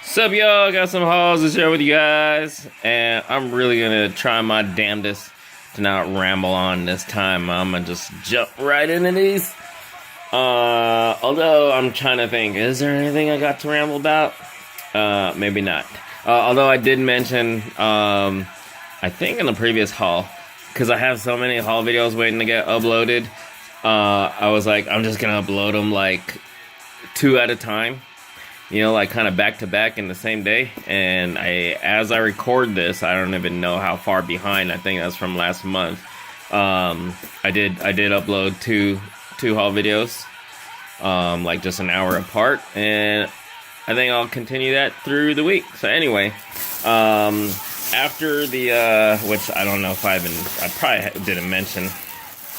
Sup, y'all? Got some hauls to share with you guys, and I'm really gonna try my damnedest to not ramble on this time. I'm gonna just jump right into these. Although I'm trying to think, is there anything I got to ramble about? Maybe not. Although I did mention, I think in the previous haul, because I have so many haul videos waiting to get uploaded, I was like, I'm just gonna upload them like 2 at a time. You know, like kind of back to back in the same day. And as I record this, I don't even know how far behind. I think that's from last month. I did upload two haul videos, like just an hour apart, and I think I'll continue that through the week. So anyway, after the which I don't know if I probably didn't mention.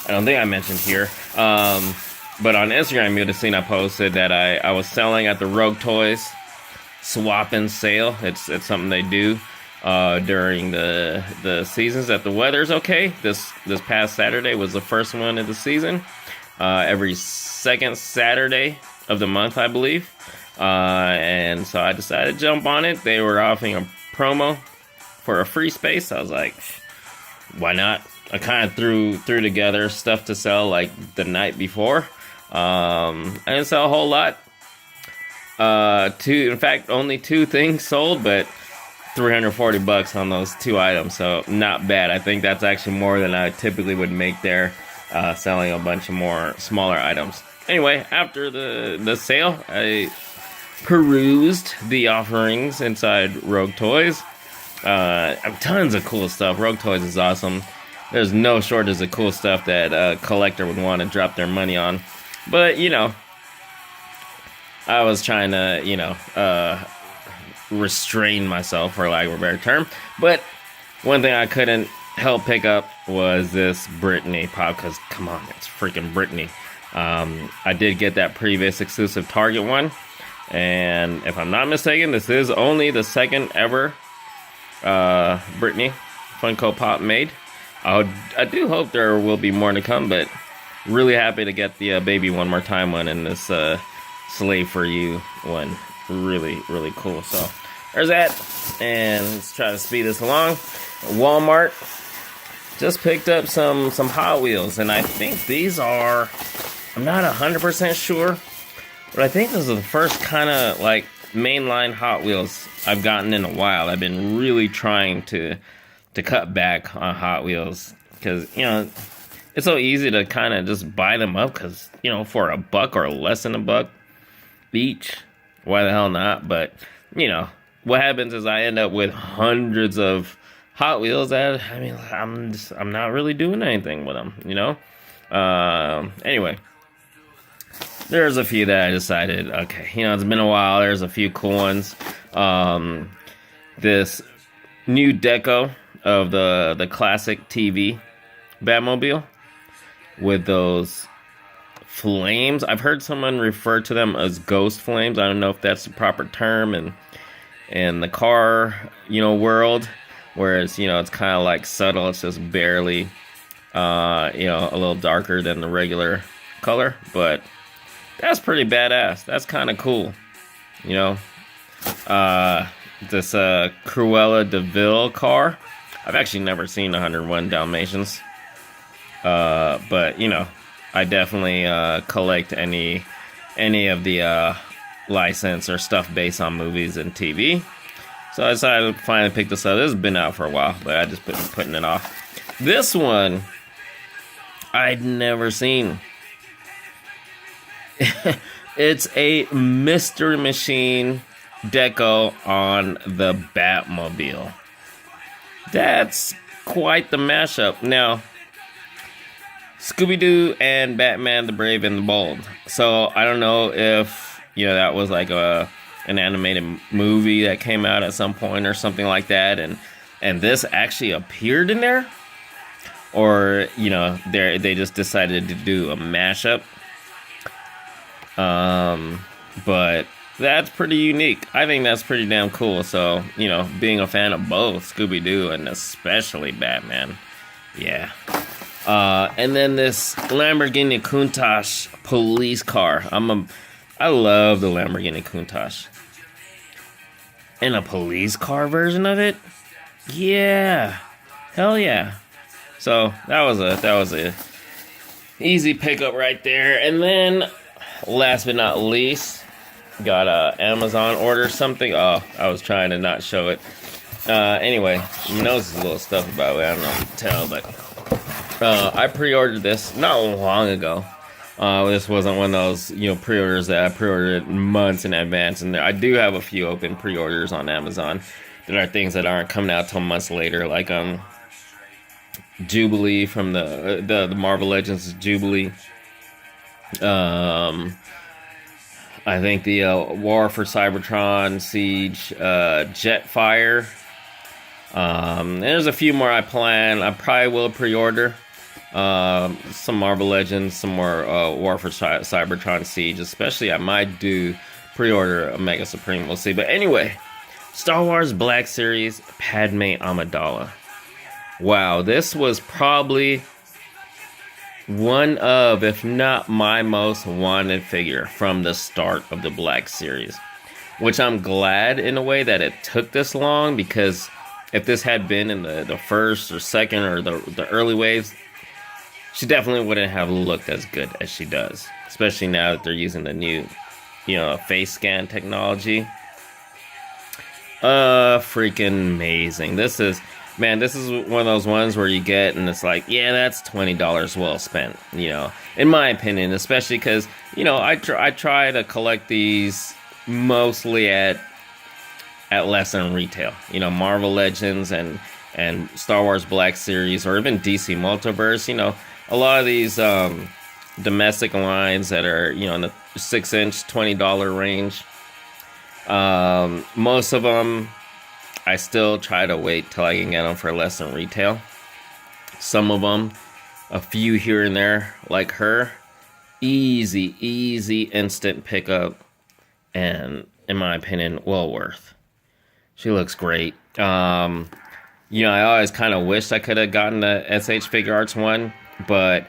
I don't think I mentioned here. But on Instagram, you would have seen I posted that I was selling at the Rogue Toys swap and sale. It's something they do during the seasons that the weather's okay. This past Saturday was the first one of the season. Every second Saturday of the month, I believe. And so I decided to jump on it. They were offering a promo for a free space. I was like, why not? I kind of threw together stuff to sell like the night before. I didn't sell a whole lot. In fact, only 2 things sold, but $340 on those 2 items, so not bad. I think that's actually more than I typically would make there, selling a bunch of more smaller items. Anyway, after the sale, I perused the offerings inside Rogue Toys. Tons of cool stuff. Rogue Toys is awesome. There's no shortage of cool stuff that a collector would want to drop their money on. But, you know, I was trying to, restrain myself, for lack of a better term. But one thing I couldn't help pick up was this Britney pop, because, come on, it's freaking Britney. I did get that previous exclusive Target one. And if I'm not mistaken, this is only the second ever Britney Funko Pop made. I do hope there will be more to come, but really happy to get the Baby One More Time one and this Slave For You one. Really, really cool. So there's that. And let's try to speed this along. Walmart just picked up some Hot Wheels, and I think these are, I'm not 100% sure, but I think this is the first kind of like mainline Hot Wheels I've gotten in a while. I've been really trying to cut back on Hot Wheels because, you know, it's so easy to kind of just buy them up because, you know, for $1 or less than $1 each, why the hell not? But, you know, what happens is I end up with hundreds of Hot Wheels that, I mean, I'm not really doing anything with them, you know? Anyway, there's a few that I decided, okay, you know, it's been a while. There's a few cool ones. This new deco of the classic TV Batmobile with those flames. I've heard someone refer to them as ghost flames. I don't know if that's the proper term in the car, you know, world. Whereas, you know, it's kind of like subtle. It's just barely, you know, a little darker than the regular color. But that's pretty badass. That's kind of cool, you know. This Cruella de Vil car. I've actually never seen 101 Dalmatians. But, you know, I definitely collect any of the license or stuff based on movies and TV. So I decided to finally pick this up. This has been out for a while, but I just been putting it off. This one, I'd never seen. It's a Mystery Machine deco on the Batmobile. That's quite the mashup. Now, Scooby-Doo and Batman the Brave and the Bold. So I don't know if, you know, that was like an animated movie that came out at some point or something like that, and this actually appeared in there, or, you know, they just decided to do a mashup. But that's pretty unique. I think that's pretty damn cool. So, you know, being a fan of both Scooby-Doo and especially Batman, yeah. And then this Lamborghini Countach police car. I love the Lamborghini Countach. And a police car version of it? Yeah. Hell yeah. So that was a easy pickup right there. And then last but not least, got a Amazon order something. Oh, I was trying to not show it. Anyway, my nose is a little stuffy by the way. I don't know if you can tell, but I pre-ordered this not long ago. This wasn't one of those, pre-orders that I pre-ordered months in advance. And I do have a few open pre-orders on Amazon that are things that aren't coming out till months later, like Jubilee from the Marvel Legends Jubilee. I think the War for Cybertron Siege Jetfire. There's a few more I probably will pre-order. Some Marvel Legends, some more War for Cybertron Siege, especially I might do pre-order Omega Supreme, we'll see. But anyway, Star Wars Black Series Padme Amidala. Wow, this was probably one of, if not my most wanted figure from the start of the Black Series. Which I'm glad in a way that it took this long, because if this had been in the first or second or the early waves, she definitely wouldn't have looked as good as she does. Especially now that they're using the new, face scan technology. Freaking amazing. This is one of those ones where you get and it's like, yeah, that's $20 well spent, in my opinion, especially because, I try to collect these mostly at less than retail, Marvel Legends and Star Wars Black Series, or even DC Multiverse, a lot of these domestic lines that are, in the 6-inch, $20 range. Most of them, I still try to wait till I can get them for less than retail. Some of them, a few here and there, like her, easy, instant pickup, and in my opinion, well worth. She looks great. I always kind of wished I could have gotten the SH Figure Arts one, but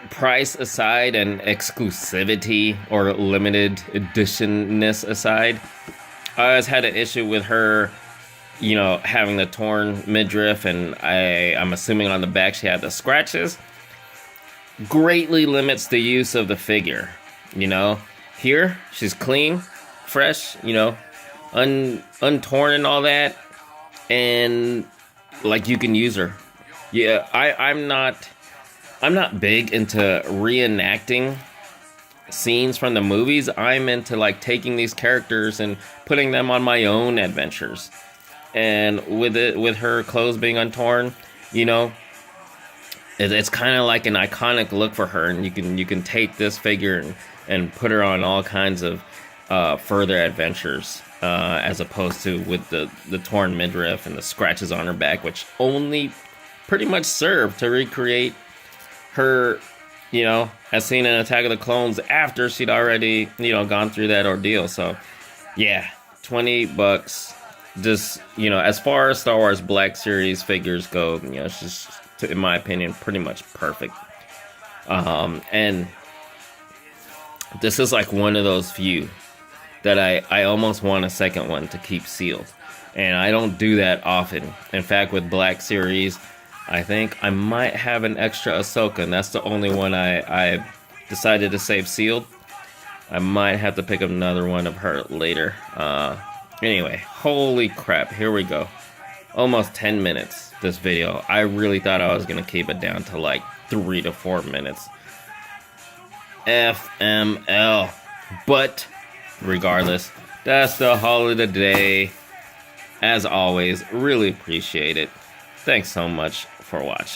price aside and exclusivity or limited editionness aside, I always had an issue with her, having the torn midriff, and I'm assuming on the back she had the scratches. Greatly limits the use of the figure, Here, she's clean, fresh, untorn and all that, and like you can use her. Yeah, I'm not big into reenacting scenes from the movies. I'm into like taking these characters and putting them on my own adventures. And with her clothes being untorn, it's kind of like an iconic look for her. And you can take this figure and put her on all kinds of further adventures, as opposed to with the torn midriff and the scratches on her back, which only pretty much serve to recreate her, as seen in Attack of the Clones after she'd already, gone through that ordeal. So, yeah, $20. Just, as far as Star Wars Black Series figures go, it's just, in my opinion, pretty much perfect. And this is like one of those few that I almost want a second one to keep sealed. And I don't do that often. In fact, with Black Series, I think I might have an extra Ahsoka, and that's the only one I decided to save sealed. I might have to pick up another one of her later. Anyway, holy crap, here we go. Almost 10 minutes, this video. I really thought I was going to keep it down to like 3 to 4 minutes. FML. But, regardless, that's the haul of the day. As always, really appreciate it. Thanks so much for watching.